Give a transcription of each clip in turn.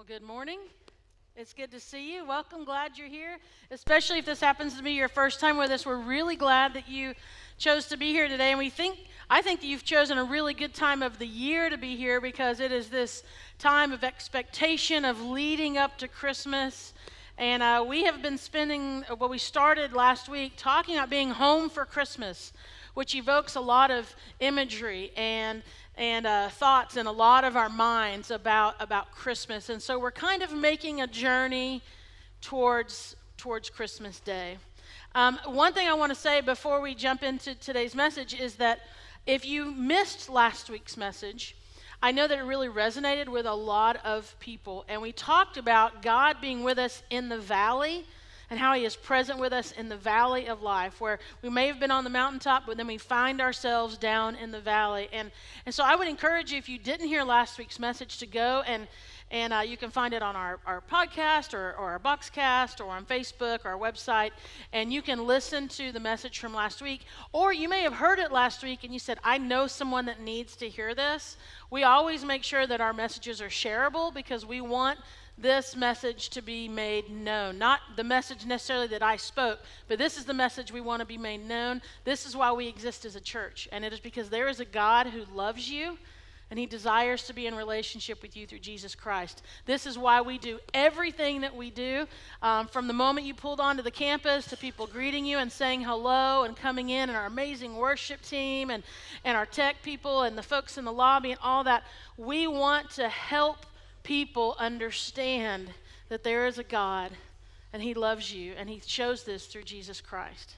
Well, good morning. It's good to see you. Welcome. Glad you're here. Especially if this happens to be your first time with us, we're really glad that you chose to be here today. And I think that you've chosen a really good time of the year to be here because it is this time of expectation of leading up to Christmas. And we have been spending what we started last week talking about being home for Christmas, which evokes a lot of imagery and thoughts in a lot of our minds about Christmas. And so we're kind of making a journey towards Christmas Day. One thing I want to say before we jump into today's message is that if you missed last week's message, I know that it really resonated with a lot of people. And we talked about God being with us in the valley and how he is present with us in the valley of life, where we may have been on the mountaintop, but then we find ourselves down in the valley. And so I would encourage you, if you didn't hear last week's message, to go and you can find it on our podcast or our Boxcast or on Facebook or our website, and you can listen to the message from last week. Or you may have heard it last week and you said, I know someone that needs to hear this. We always make sure that our messages are shareable because we want this message to be made known. Not the message necessarily that I spoke, but this is the message we want to be made known. This is why we exist as a church, and it is because there is a God who loves you, and he desires to be in relationship with you through Jesus Christ. This is why we do everything that we do, from the moment you pulled onto the campus to people greeting you and saying hello and coming in, and our amazing worship team and our tech people and the folks in the lobby and all that. We want to help people understand that there is a God and he loves you, and he shows this through Jesus Christ.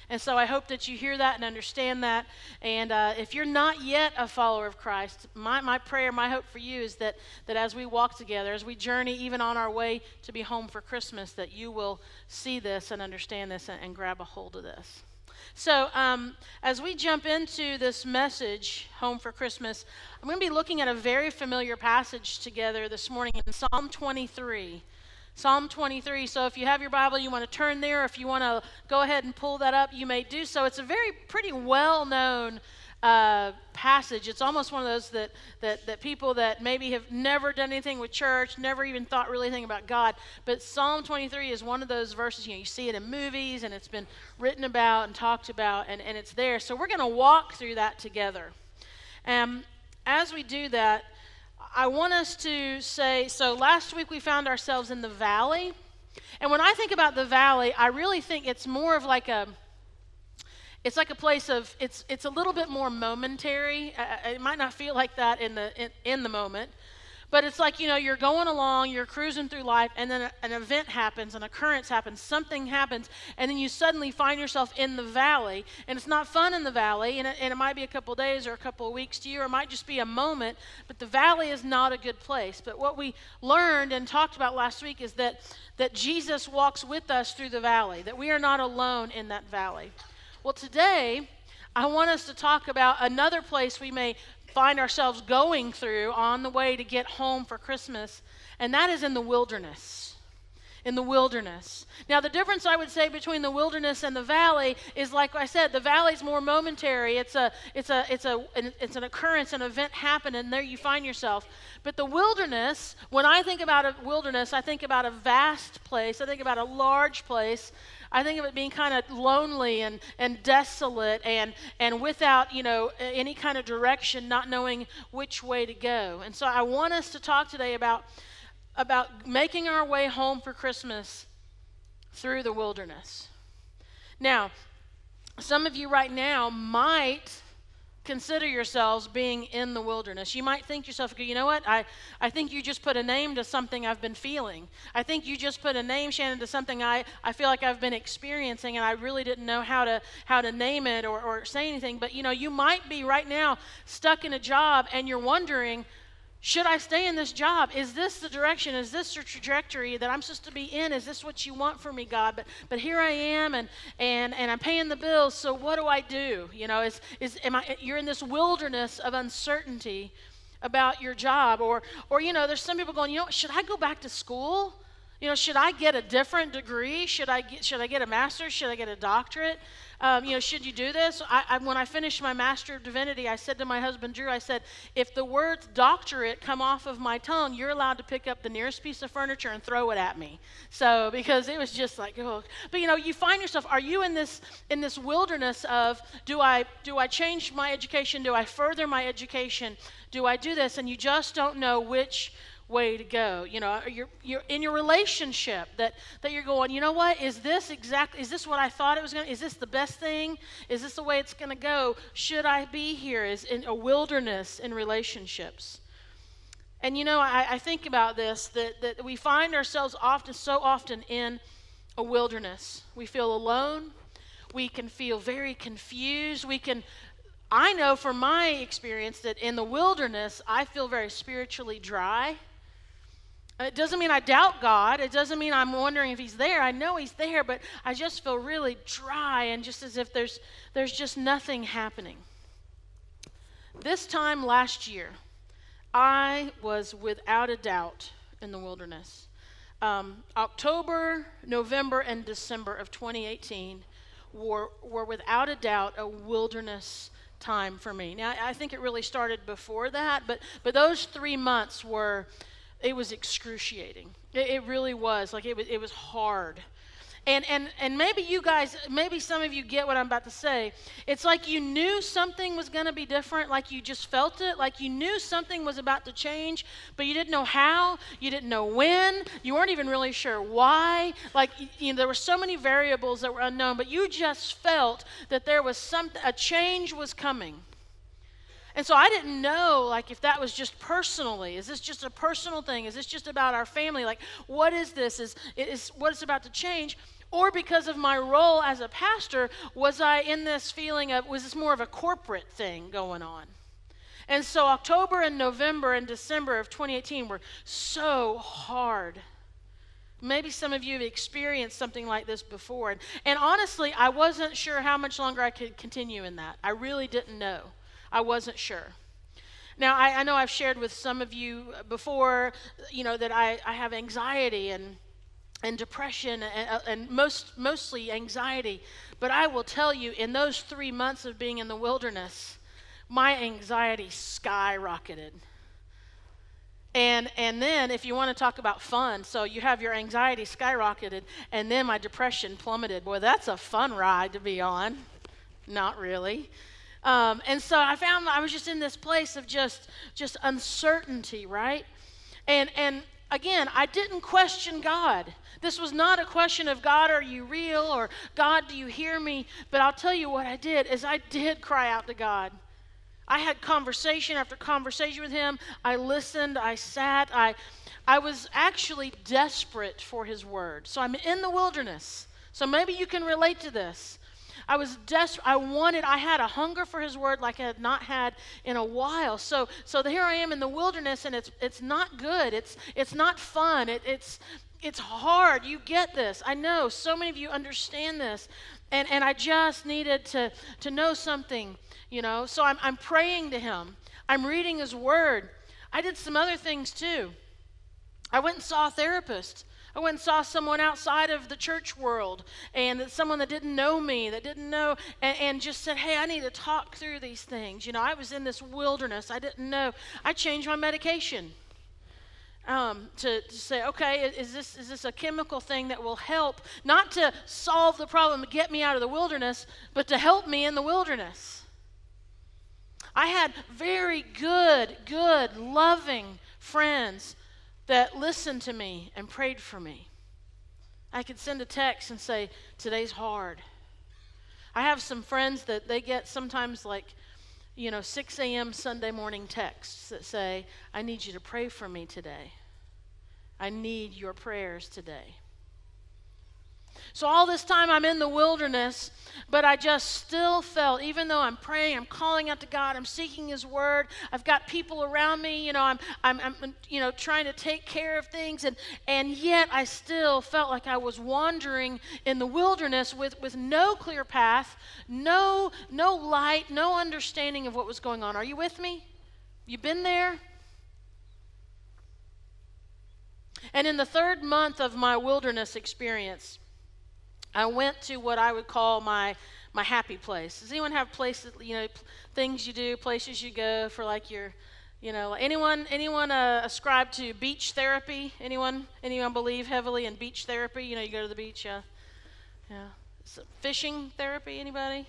And so I hope that you hear that and understand that. And if you're not yet a follower of Christ, my prayer, my hope for you is that as we walk together, as we journey even on our way to be home for Christmas, that you will see this and understand this and grab a hold of this. So as we jump into this message, Home for Christmas, I'm going to be looking at a very familiar passage together this morning in Psalm 23. Psalm 23, so if you have your Bible, you want to turn there. If you want to go ahead and pull that up, you may do so. It's a pretty well-known passage. It's almost one of those that people that maybe have never done anything with church, never even thought really anything about God. But Psalm 23 is one of those verses, you see it in movies, and it's been written about and talked about, and it's there. So we're going to walk through that together. As we do that, I want us to say, so last week we found ourselves in the valley. And when I think about the valley, I really think it's more of like it's like a place of, it's a little bit more momentary. It might not feel like that in the moment, but it's like, you're going along, you're cruising through life, and then an event happens, an occurrence happens, something happens, and then you suddenly find yourself in the valley. And it's not fun in the valley, and it might be a couple of days or a couple of weeks to you, or it might just be a moment, but the valley is not a good place. But what we learned and talked about last week is that Jesus walks with us through the valley, that we are not alone in that valley. Well, today, I want us to talk about another place we may find ourselves going through on the way to get home for Christmas, and that is in the wilderness. In the wilderness. Now, the difference I would say between the wilderness and the valley is, like I said, the valley is more momentary. It's an occurrence, an event happened, and there you find yourself. But the wilderness, when I think about a wilderness, I think about a vast place. I think about a large place. I think of it being kind of lonely and desolate and without, any kind of direction, not knowing which way to go. And so I want us to talk today about making our way home for Christmas through the wilderness. Now, some of you right now might consider yourselves being in the wilderness. You might think to yourself, you know what, I think you just put a name to something I've been feeling. I think you just put a name, Shannon, to something I feel like I've been experiencing, and I really didn't know how to name it or say anything. But you might be right now stuck in a job and you're wondering, should I stay in this job? Is this the direction? Is this the trajectory that I'm supposed to be in? Is this what you want for me, God? But here I am, and I'm paying the bills. So what do I do? You're in this wilderness of uncertainty about your job, or there's some people going, should I go back to school? Should I get a different degree? Should I get a master's? Should I get a doctorate? Should you do this? When I finished my Master of Divinity, I said to my husband, Drew, I said, if the words doctorate come off of my tongue, you're allowed to pick up the nearest piece of furniture and throw it at me. So, because it was just like, oh. But, you find yourself, are you in this wilderness of, do I change my education? Do I further my education? Do I do this? And you just don't know which way to go. You're in your relationship that you're going, you know what, is this what I thought it was going to, is this the best thing? Is this the way it's going to go? Should I be here? Is in a wilderness in relationships. And I think about this, that we find ourselves so often in a wilderness. We feel alone. We can feel very confused. I know from my experience that in the wilderness, I feel very spiritually dry. It doesn't mean I doubt God. It doesn't mean I'm wondering if he's there. I know he's there, but I just feel really dry and just as if there's just nothing happening. This time last year, I was without a doubt in the wilderness. October, November, and December of 2018 were without a doubt a wilderness time for me. Now, I think it really started before that, but those 3 months it was excruciating. It really was. Like it was hard. And maybe you guys, maybe some of you get what I'm about to say. It's like you knew something was going to be different, like you just felt it, like you knew something was about to change, but you didn't know how, you didn't know when, you weren't even really sure why. Like, there were so many variables that were unknown, but you just felt that there was a change was coming. And so I didn't know, like, if that was just personally. Is this just a personal thing? Is this just about our family? Like, what is this? Is what is about to change? Or because of my role as a pastor, was I in this feeling of, was this more of a corporate thing going on? And so October and November and December of 2018 were so hard. Maybe some of you have experienced something like this before. And honestly, I wasn't sure how much longer I could continue in that. I really didn't know. I wasn't sure. Now, I know I've shared with some of you before, that I have anxiety and depression and mostly anxiety. But I will tell you, in those 3 months of being in the wilderness, my anxiety skyrocketed. And then if you want to talk about fun, so you have your anxiety skyrocketed, and then my depression plummeted. Boy, that's a fun ride to be on. Not really. And so I found I was just in this place of just uncertainty, right? And again, I didn't question God. This was not a question of, God, are you real? Or, God, do you hear me? But I'll tell you what I did is I did cry out to God. I had conversation after conversation with him. I listened. I sat. I was actually desperate for his word. So I'm in the wilderness. So maybe you can relate to this. I was desperate. I had a hunger for his word like I had not had in a while. So here I am in the wilderness, and it's not good. It's not fun. It's hard. You get this. I know so many of you understand this. And I just needed to know something, So I'm praying to him. I'm reading his word. I did some other things too. I went and saw a therapist. I went and saw someone outside of the church world, and someone that didn't know me, and just said, hey, I need to talk through these things. I was in this wilderness. I didn't know. I changed my medication to say, okay, is this a chemical thing that will help, not to solve the problem, to get me out of the wilderness, but to help me in the wilderness. I had very good, loving friends that listened to me and prayed for me. I could send a text and say, today's hard. I have some friends that they get sometimes 6 a.m. Sunday morning texts that say, I need you to pray for me today. I need your prayers today. So all this time I'm in the wilderness, but I just still felt, even though I'm praying, I'm calling out to God, I'm seeking his word, I've got people around me, I'm trying to take care of things, and yet I still felt like I was wandering in the wilderness with no clear path, no light, no understanding of what was going on. Are you with me? You been there? And in the third month of my wilderness experience, I went to what I would call my happy place. Does anyone have places, things you do, places you go for like your, anyone ascribe to beach therapy? Anyone believe heavily in beach therapy? You go to the beach, yeah. So, fishing therapy, anybody?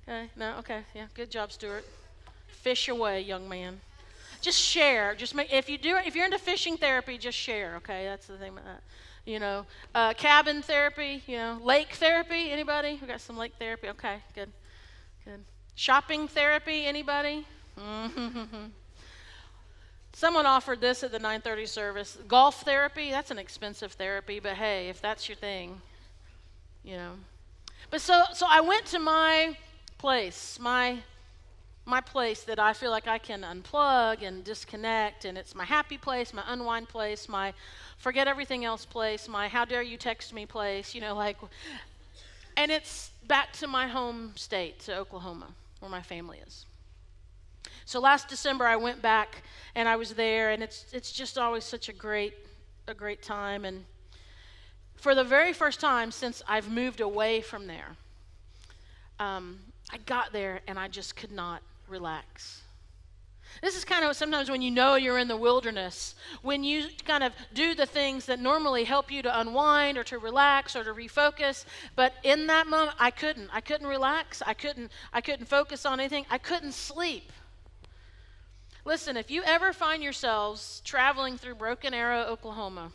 Okay, no, okay, yeah, good job, Stuart. Fish away, young man. Just share. If you're into fishing therapy, just share. Okay, that's the thing about that. Cabin therapy. Lake therapy. Anybody? We got some lake therapy. Okay, good. Shopping therapy. Anybody? Someone offered this at the 9:30 service. Golf therapy. That's an expensive therapy, but hey, if that's your thing, But so I went to my place, my place that I feel like I can unplug and disconnect, and it's my happy place, my unwind place, my forget everything else place, my how dare you text me place, and it's back to my home state, to Oklahoma, where my family is. So last December I went back and I was there, and it's just always such a great time. And for the very first time since I've moved away from there, I got there and I just could not relax. This is kind of sometimes when you're in the wilderness, when you kind of do the things that normally help you to unwind or to relax or to refocus, but in that moment I couldn't relax, I couldn't focus on anything, I couldn't sleep. Listen, if you ever find yourselves traveling through Broken Arrow, Oklahoma,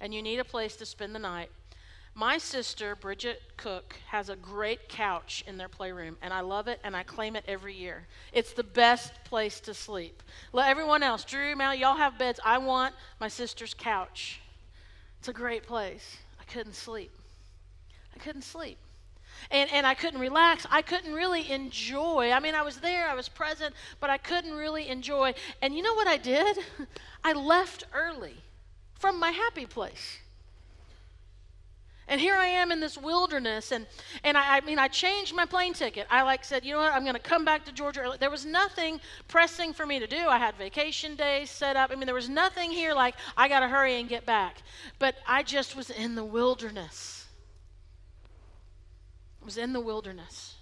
and you need a place to spend the night, my sister, Bridget Cook, has a great couch in their playroom, and I love it, and I claim it every year. It's the best place to sleep. Let everyone else, Drew, Mal, y'all have beds. I want my sister's couch. It's a great place. I couldn't sleep. And I couldn't relax. I couldn't really enjoy. I mean, I was there, I was present, but I couldn't really enjoy. And you know what I did? I left early from my happy place. And here I am in this wilderness, and I changed my plane ticket. I said, you know what, I'm going to come back to Georgia early. There was nothing pressing for me to do. I had vacation days set up. There was nothing here like I got to hurry and get back. But I just was in the wilderness. I was in the wilderness.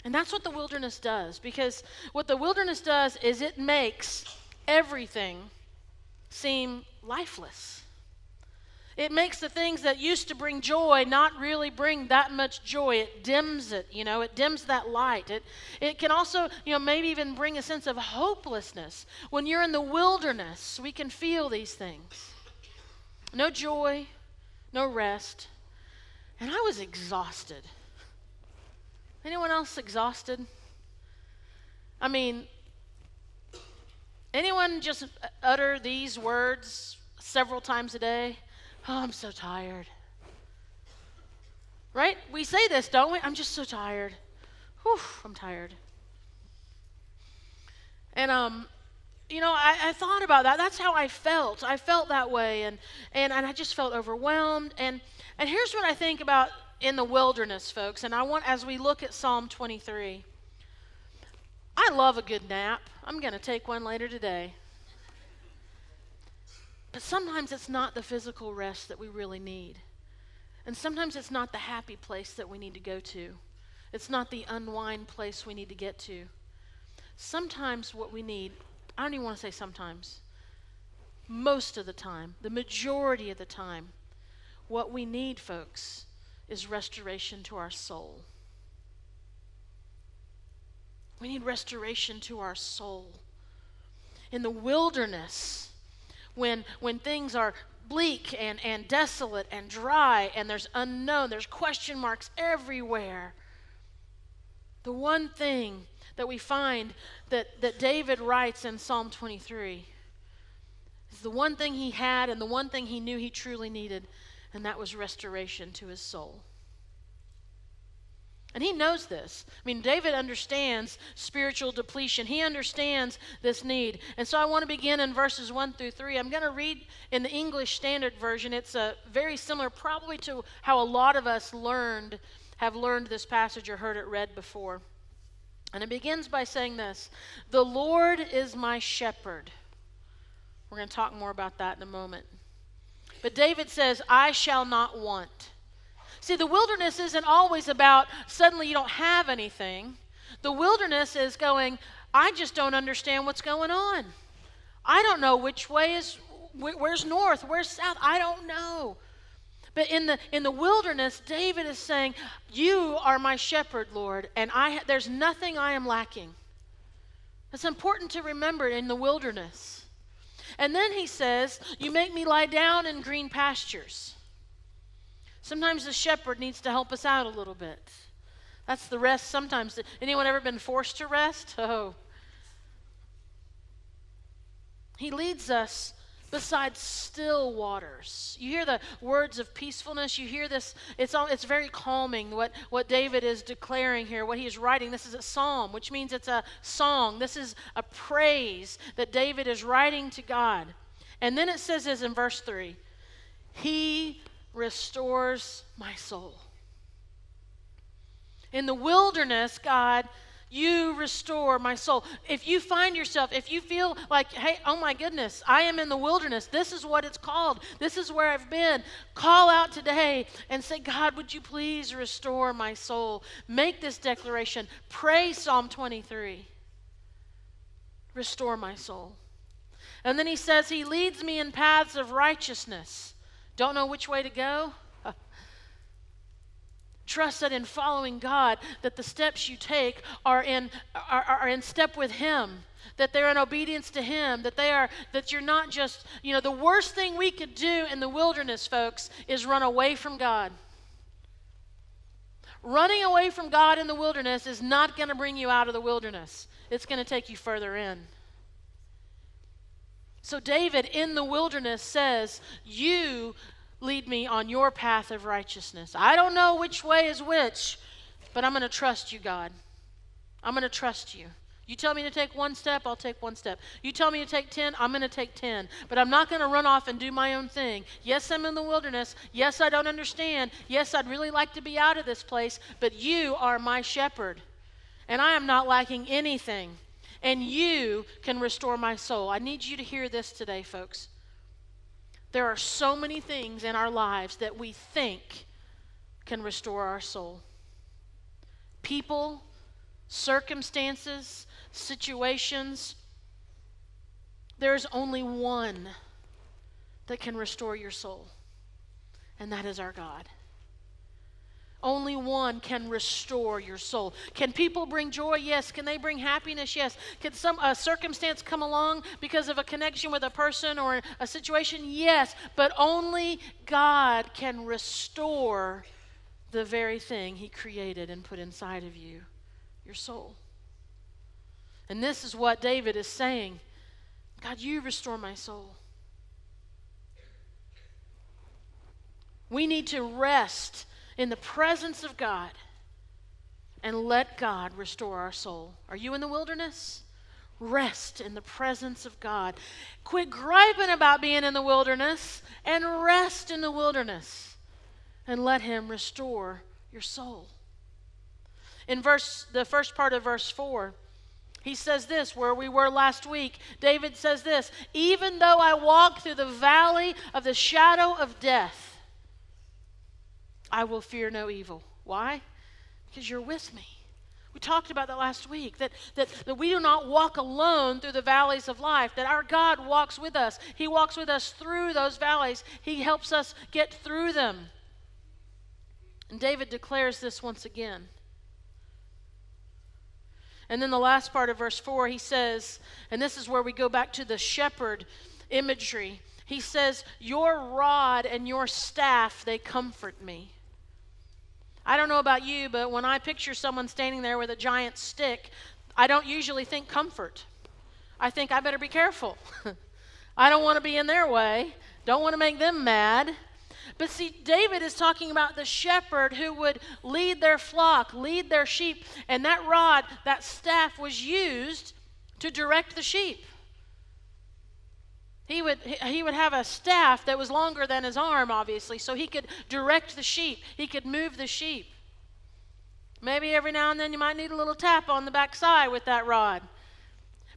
And that's what the wilderness does, because what the wilderness does is it makes everything seem lifeless. It makes the things that used to bring joy not really bring that much joy. It dims it, it dims that light. It can also, maybe even bring a sense of hopelessness. When you're in the wilderness, we can feel these things. No joy, no rest. And I was exhausted. Anyone else exhausted? Anyone just utter these words several times a day? Oh, I'm so tired. Right? We say this, don't we? I'm just so tired. Whew, I'm tired. And, I thought about that. That's how I felt. I felt that way, and I just felt overwhelmed. And here's what I think about in the wilderness, folks. And I want, as we look at Psalm 23, I love a good nap. I'm going to take one later today. But sometimes it's not the physical rest that we really need. And sometimes it's not the happy place that we need to go to. It's not the unwind place we need to get to. Sometimes what we need, I don't even want to say sometimes, most of the time, the majority of the time, what we need, folks, is restoration to our soul. We need restoration to our soul. In the wilderness, when things are bleak and desolate and dry and there's unknown, there's question marks everywhere, the one thing that we find that David writes in Psalm 23 is the one thing he had and the one thing he knew he truly needed, and that was restoration to his soul. And he knows this. David understands spiritual depletion. He understands this need. And so I want to begin in verses 1 through 3. I'm going to read in the English Standard Version. It's very similar probably to how a lot of us have learned this passage or heard it read before. And it begins by saying this: "The Lord is my shepherd." We're going to talk more about that in a moment. But David says, I shall not want. See, the wilderness isn't always about suddenly you don't have anything. The wilderness is going, I just don't understand what's going on. I don't know which way is, where's north, where's south, I don't know. But in the wilderness, David is saying, you are my shepherd, Lord, and there's nothing I am lacking. It's important to remember in the wilderness. And then he says, you make me lie down in green pastures. Sometimes the shepherd needs to help us out a little bit. That's the rest sometimes. Anyone ever been forced to rest? Oh. He leads us beside still waters. You hear the words of peacefulness. You hear this. It's very calming what David is declaring here, what he is writing. This is a psalm, which means it's a song. This is a praise that David is writing to God. And then it says this in verse 3. He restores my soul. In the wilderness, God, you restore my soul. If you find yourself, if you feel like, hey, oh my goodness, I am in the wilderness. This is what it's called. This is where I've been. Call out today and say, God, would you please restore my soul? Make this declaration. Pray Psalm 23. Restore my soul. And then he says, he leads me in paths of righteousness. Don't know which way to go? Trust that in following God, that the steps you take are in step with Him, that they're in obedience to Him, that you're not just, the worst thing we could do in the wilderness, folks, is run away from God. Running away from God in the wilderness is not going to bring you out of the wilderness. It's going to take you further in. So David in the wilderness says, you lead me on your path of righteousness. I don't know which way is which, but I'm going to trust you, God. I'm going to trust you. You tell me to take one step, I'll take one step. You tell me to take 10, I'm going to take 10. But I'm not going to run off and do my own thing. Yes, I'm in the wilderness. Yes, I don't understand. Yes, I'd really like to be out of this place, but you are my shepherd, and I am not lacking anything, and you can restore my soul. I need you to hear this today, folks. There are so many things in our lives that we think can restore our soul. People, circumstances, situations. There's only one that can restore your soul, and that is our God. Only one can restore your soul. Can people bring joy? Yes. Can they bring happiness? Yes. Can some circumstance come along because of a connection with a person or a situation? Yes. But only God can restore the very thing He created and put inside of you, your soul. And this is what David is saying. God, you restore my soul. We need to rest in the presence of God and let God restore our soul. Are you in the wilderness? Rest in the presence of God. Quit griping about being in the wilderness and rest in the wilderness and let Him restore your soul. In the first part of verse 4, he says this, where we were last week. David says this, even though I walk through the valley of the shadow of death, I will fear no evil. Why? Because you're with me. We talked about that last week, that we do not walk alone through the valleys of life, that our God walks with us. He walks with us through those valleys. He helps us get through them. And David declares this once again. And then the last part of verse 4, he says, and this is where we go back to the shepherd imagery. He says, your rod and your staff, they comfort me. I don't know about you, but when I picture someone standing there with a giant stick, I don't usually think comfort. I think I better be careful. I don't want to be in their way. Don't want to make them mad. But see, David is talking about the shepherd who would lead their flock, lead their sheep, and that rod, that staff was used to direct the sheep. He would have a staff that was longer than his arm, obviously, so he could direct the sheep. He could move the sheep. Maybe every now and then you might need a little tap on the backside with that rod.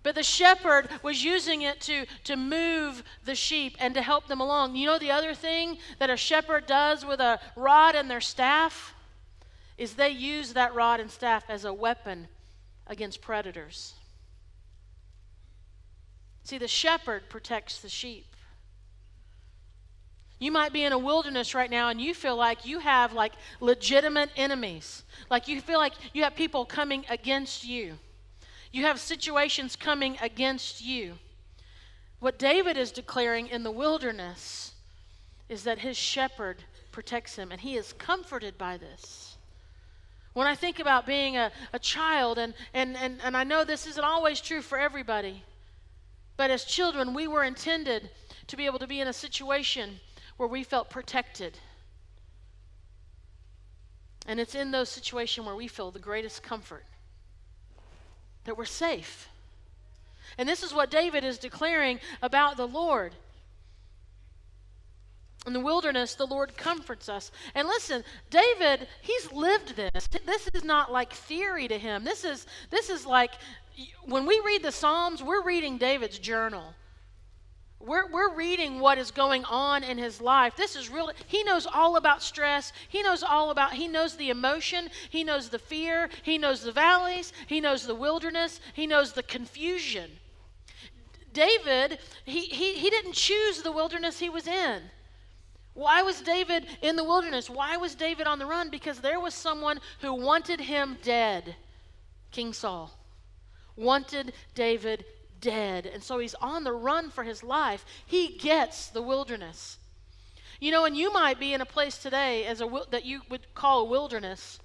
But the shepherd was using it to move the sheep and to help them along. You know the other thing that a shepherd does with a rod and their staff? Is they use that rod and staff as a weapon against predators. See, the shepherd protects the sheep. You might be in a wilderness right now and you feel like you have like legitimate enemies. Like you feel like you have people coming against you. You have situations coming against you. What David is declaring in the wilderness is that his shepherd protects him, and he is comforted by this. When I think about being a child, and I know this isn't always true for everybody, but as children, we were intended to be able to be in a situation where we felt protected. And it's in those situations where we feel the greatest comfort, that we're safe. And this is what David is declaring about the Lord. In the wilderness, the Lord comforts us. And listen, David, he's lived this. This is not like theory to him. This is like, when we read the Psalms, we're reading David's journal. We're reading what is going on in his life. This is real. He knows all about stress. He knows the emotion. He knows the fear. He knows the valleys. He knows the wilderness. He knows the confusion. David, he didn't choose the wilderness he was in. Why was David in the wilderness? Why was David on the run? Because there was someone who wanted him dead. King Saul wanted David dead. And so he's on the run for his life. He gets the wilderness. You know, and you might be in a place today that you would call a wilderness,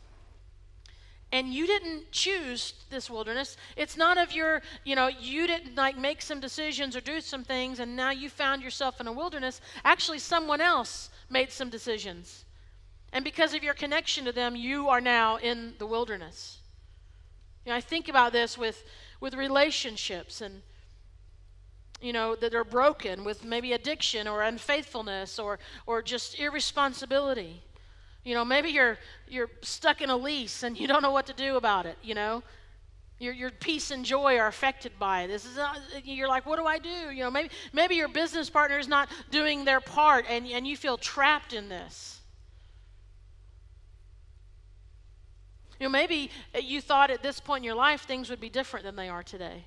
and you didn't choose this wilderness. It's not of your, you didn't like make some decisions or do some things, and now you found yourself in a wilderness. Actually, someone else made some decisions. And because of your connection to them, you are now in the wilderness. I think about this with relationships and that are broken, with maybe addiction or unfaithfulness or just irresponsibility. Maybe you're stuck in a lease and you don't know what to do about it. Your peace and joy are affected by it. You're like, what do I do? Maybe your business partner is not doing their part and you feel trapped in this. Maybe you thought at this point in your life things would be different than they are today.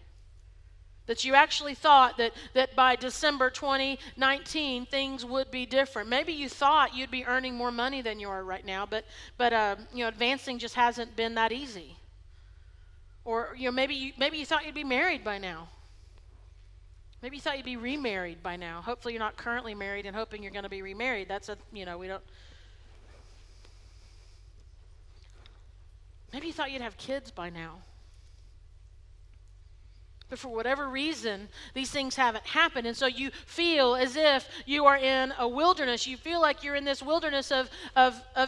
That you actually thought that by December 2019 things would be different. Maybe you thought you'd be earning more money than you are right now, but advancing just hasn't been that easy. Or maybe you thought you'd be married by now. Maybe you thought you'd be remarried by now. Hopefully you're not currently married and hoping you're going to be remarried. We don't. Maybe you thought you'd have kids by now. But for whatever reason, these things haven't happened. And so you feel as if you are in a wilderness. You feel like you're in this wilderness of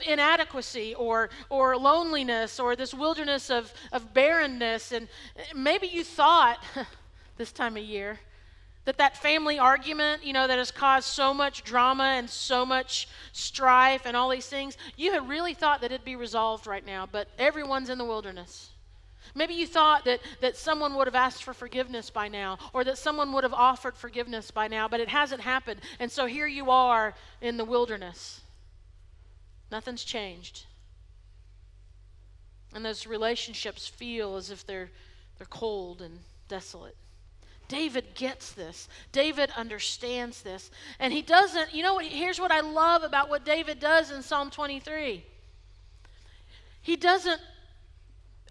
inadequacy or loneliness, or this wilderness of barrenness. And maybe you thought this time of year that family argument, that has caused so much drama and so much strife and all these things, you had really thought that it'd be resolved right now, but everyone's in the wilderness. Maybe you thought that someone would have asked for forgiveness by now, or that someone would have offered forgiveness by now, but it hasn't happened. And so here you are in the wilderness. Nothing's changed. And those relationships feel as if they're cold and desolate. David gets this. David understands this. And he doesn't, here's what I love about what David does in Psalm 23. He doesn't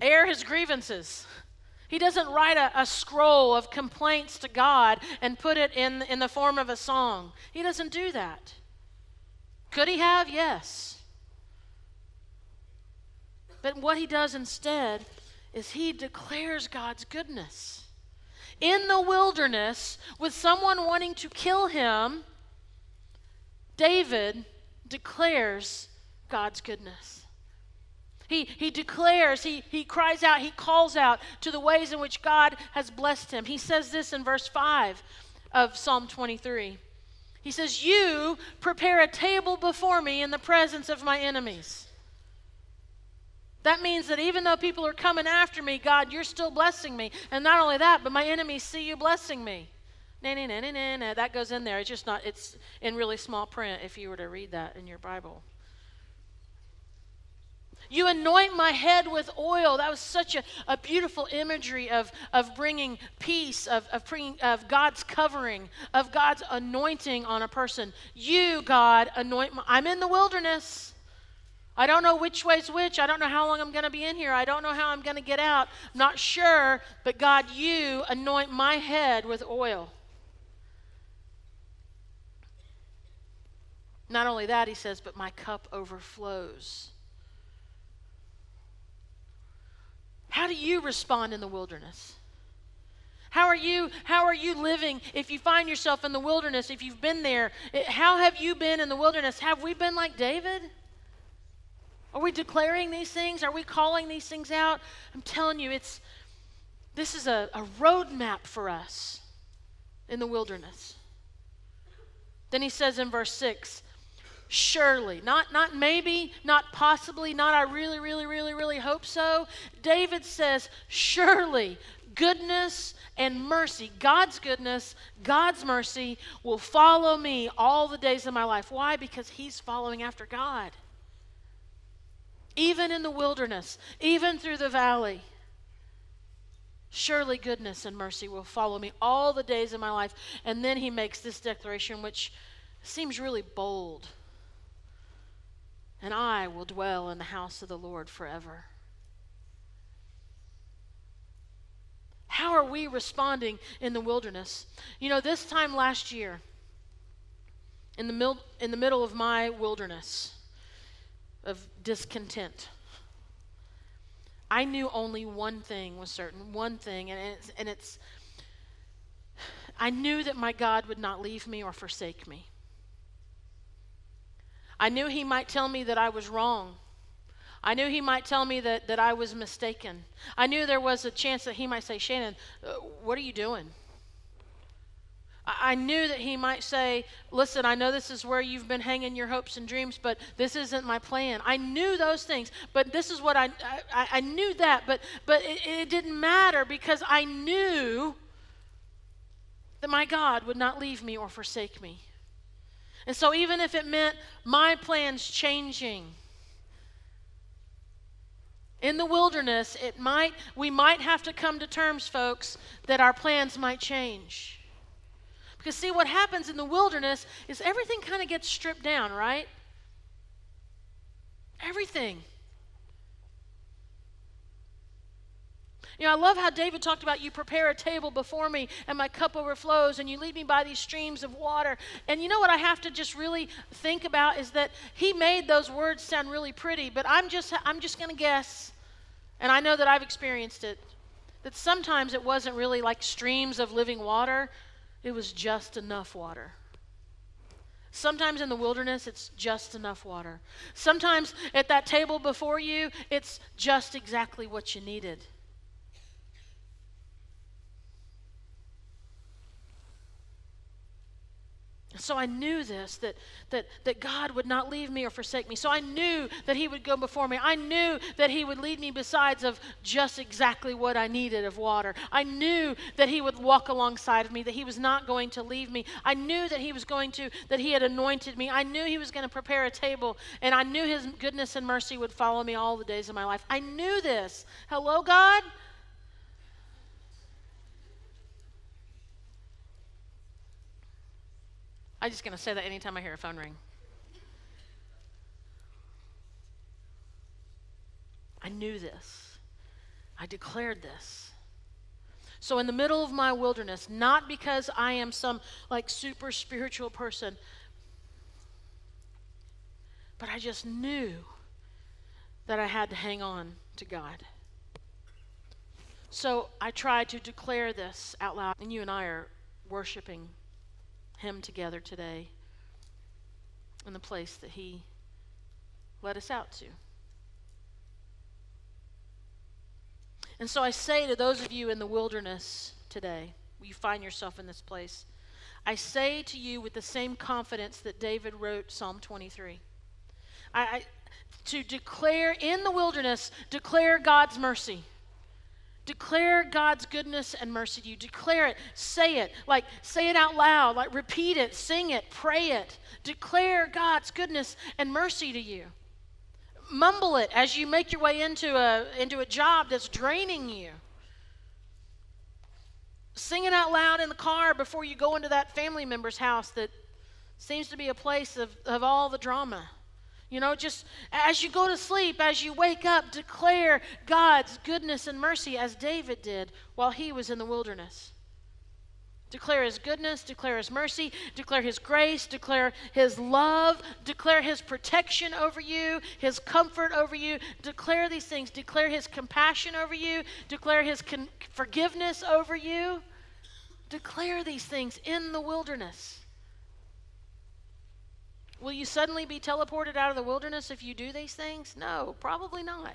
air his grievances. He doesn't write a scroll of complaints to God and put it in the form of a song. He doesn't do that. Could he have? Yes. But what he does instead is he declares God's goodness. In the wilderness, with someone wanting to kill him, David declares God's goodness. He declares, he cries out, he calls out to the ways in which God has blessed him. He says this in verse 5 of Psalm 23. He says, "You prepare a table before me in the presence of my enemies." That means that even though people are coming after me, God, you're still blessing me. And not only that, but my enemies see you blessing me. That goes in there. It's just not, it's in really small print if you were to read that in your Bible. You anoint my head with oil. That was such a beautiful imagery of bringing peace, of God's covering, of God's anointing on a person. You, God, I'm in the wilderness. I don't know which way's which. I don't know how long I'm going to be in here. I don't know how I'm going to get out. I'm not sure. But God, you anoint my head with oil. Not only that, he says, but my cup overflows. How do you respond in the wilderness? How are you living if you find yourself in the wilderness, if you've been there? How have you been in the wilderness? Have we been like David? Are we declaring these things? Are we calling these things out? I'm telling you, this is a roadmap for us in the wilderness. Then he says in verse 6, surely, not maybe, not possibly, not I really, really, really, really hope so. David says, surely goodness and mercy, God's goodness, God's mercy will follow me all the days of my life. Why? Because he's following after God. Even in the wilderness, even through the valley, surely goodness and mercy will follow me all the days of my life. And then he makes this declaration, which seems really bold. And I will dwell in the house of the Lord forever. How are we responding in the wilderness? You know, this time last year, in the middle of my wilderness of discontent, I knew only one thing was certain, one thing, and it's I knew that my God would not leave me or forsake me. I knew he might tell me that I was wrong. I knew he might tell me that I was mistaken. I knew there was a chance that he might say, Shannon, what are you doing? I knew that he might say, listen, I know this is where you've been hanging your hopes and dreams, but this isn't my plan. I knew those things, but this is what I knew that, but it didn't matter because I knew that my God would not leave me or forsake me. And so even if it meant my plans changing, in the wilderness, we might have to come to terms, folks, that our plans might change. Because see, what happens in the wilderness is everything kind of gets stripped down, right? Everything. You know, I love how David talked about you prepare a table before me and my cup overflows and you lead me by these streams of water. And you know what I have to just really think about is that he made those words sound really pretty, but I'm just going to guess, and I know that I've experienced it, that sometimes it wasn't really like streams of living water. It was just enough water. Sometimes in the wilderness, it's just enough water. Sometimes at that table before you, it's just exactly what you needed. So I knew this, that God would not leave me or forsake me. So I knew that he would go before me. I knew that he would lead me besides of just exactly what I needed of water. I knew that he would walk alongside of me, that he was not going to leave me. I knew that that he had anointed me. I knew he was going to prepare a table, and I knew his goodness and mercy would follow me all the days of my life. I knew this. Hello, God? I'm just going to say that anytime I hear a phone ring. I knew this. I declared this. So in the middle of my wilderness, not because I am some like super spiritual person, but I just knew that I had to hang on to God. So I tried to declare this out loud, and you and I are worshiping him together today in the place that he led us out to. And so I say to those of you in the wilderness today, you find yourself in this place, I say to you with the same confidence that David wrote Psalm 23. to declare in the wilderness, declare God's mercy. Declare God's goodness and mercy to you. Declare it. Say it. Like, say it out loud. Like, repeat it. Sing it. Pray it. Declare God's goodness and mercy to you. Mumble it as you make your way into a job that's draining you. Sing it out loud in the car before you go into that family member's house that seems to be a place of all the drama. You know, just as you go to sleep, as you wake up, declare God's goodness and mercy as David did while he was in the wilderness. Declare his goodness, declare his mercy, declare his grace, declare his love, declare his protection over you, his comfort over you. Declare these things. Declare his compassion over you. Declare his forgiveness over you. Declare these things in the wilderness. Will you suddenly be teleported out of the wilderness if you do these things? No, probably not.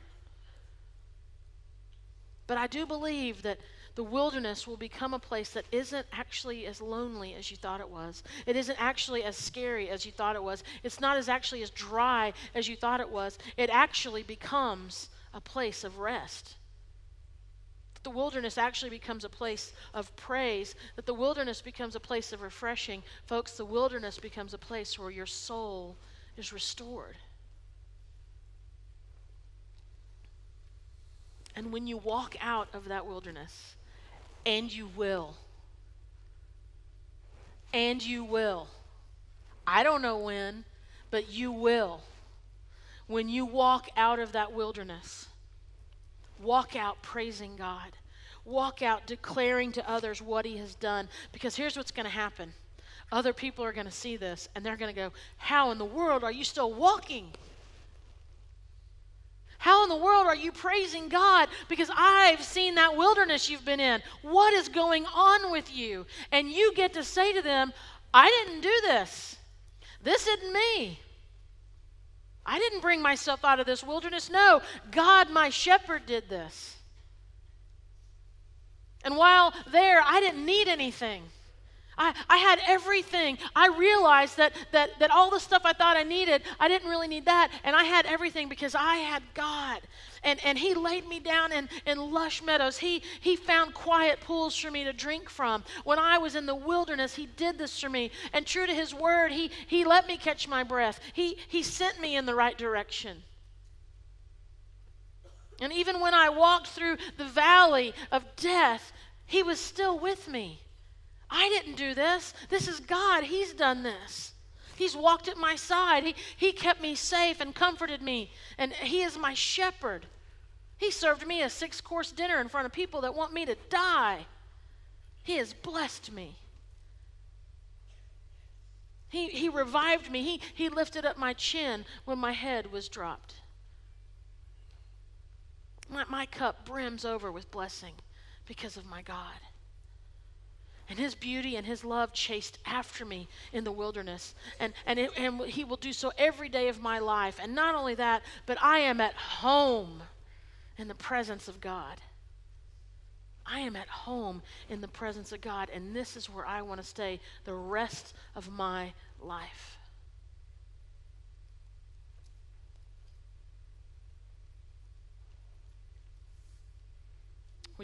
But I do believe that the wilderness will become a place that isn't actually as lonely as you thought it was. It isn't actually as scary as you thought it was. It's not as dry as you thought it was. It actually becomes a place of rest. The wilderness actually becomes a place of praise, that the wilderness becomes a place of refreshing. Folks, the wilderness becomes a place where your soul is restored. And when you walk out of that wilderness, and you will, I don't know when, but you will. When you walk out of that wilderness, walk out praising God. Walk out declaring to others what he has done. Because here's what's going to happen. Other people are going to see this and they're going to go, how in the world are you still walking? How in the world are you praising God? Because I've seen that wilderness you've been in. What is going on with you? And you get to say to them, I didn't do this. This isn't me. I didn't bring myself out of this wilderness. No, God, my shepherd, did this. And while there, I didn't need anything. I had everything. I realized that all the stuff I thought I needed, I didn't really need that. And I had everything because I had God. And he laid me down in lush meadows. He found quiet pools for me to drink from. When I was in the wilderness, he did this for me. And true to his word, he let me catch my breath. He sent me in the right direction. And even when I walked through the valley of death, he was still with me. I didn't do this. This is God. He's done this. He's walked at my side. He kept me safe and comforted me. And he is my shepherd. He served me a 6-course dinner in front of people that want me to die. He has blessed me. He revived me. He lifted up my chin when my head was dropped. My cup brims over with blessing because of my God. And his beauty and his love chased after me in the wilderness. And he will do so every day of my life. And not only that, but I am at home in the presence of God. I am at home in the presence of God. And this is where I want to stay the rest of my life.